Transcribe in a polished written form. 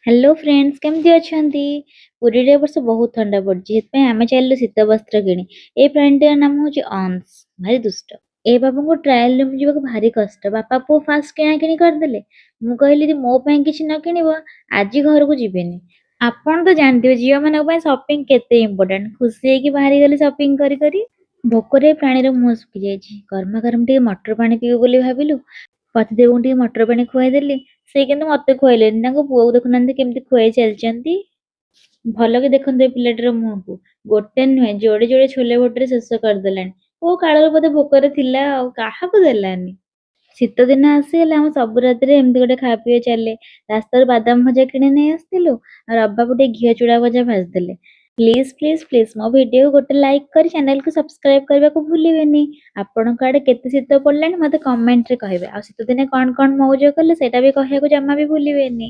Hello friends केमती अछंती पुरी रे वर्ष बहुत ठंडा पड़ची हेतपय आमे चाललु शीत वस्त्र किणी ए प्राणीटर नाम होची अंश भारी दुष्ट ए बाबू को ट्रायल रूम जीवा भारी कष्ट बापा पु फास्ट किणा किणी करदेले मु कहली दी मो पय किछि न किणीबो आजी घर को जिबेनी आपण तो जानथिबे जियो मानक पय शॉपिंग केते इंपोर्टेंट खुशी हे कि बाहरी गली शॉपिंग करी करी भोकरे प्राणीर मुंह सुखी जाइछि गरमा गरम टे मटर पानी पीबो बोली भाबिलु पतिदेवଙ୍କୁ ଟିକେ ମଟର ପାଣି ଖୁଆଇଦେଲି ସେ କିନ୍ତୁ ମତେ ଖୁଆଇଲେନି ତାଙ୍କ ପୁଅକୁ ଦେଖୁନାହାନ୍ତି କେମିତି ଖୁଆଇ ଚାଲିଛନ୍ତି ଭଲ କି ଦେଖନ୍ତୁ ଏ ପିଲାଟିର ମୁହଁକୁ ଗୋଟେ ନୁହେଁ ଯୋଡେ ଯୋଡେ ଛୋଲେ ଭଟୁରେ ଶେଷ କରିଦେଲାଣି କୋଉ କାଳରୁ ବୋଧେ ଭୋକରେ ଥିଲା ଆଉ କାହାକୁ ଦେଲାନି ଶୀତ ଦିନ ଆସିଗଲେ ଆମ ସବୁ ରାତିରେ ଏମିତି ଗୋଟେ ଖା ପିଇ ଚାଲେ ରାସ୍ତାରୁ ବାଦାମ ଭଜା କିଣି ନେଇ ଆସିଥିଲୁ ଆଉ ରବାକୁ ଟିକେ ଘିଅ ଚୁଡା ଭଜା ଭାଜିଦେଲେ ପ୍ଲିଜ ପ୍ଲିଜ ପ୍ଲିଜ ମୋ ଭିଡିଓକୁ ଗୋଟେ ଲାଇକ୍ କରି ଚ୍ୟାନେଲକୁ ସବସ୍କ୍ରାଇବ କରିବାକୁ ଭୁଲିବେନି ଆପଣଙ୍କ ଆଡେ କେତେ ଶୀତ ପଡିଲାଣି ମତେ କମେଣ୍ଟରେ କହିବେ ଆଉ ଶୀତ ଦିନେ କଣ କଣ ମଉଜ କଲେ ସେଇଟା ବି କହିବାକୁ ଜମା ବି ଭୁଲିବେନି।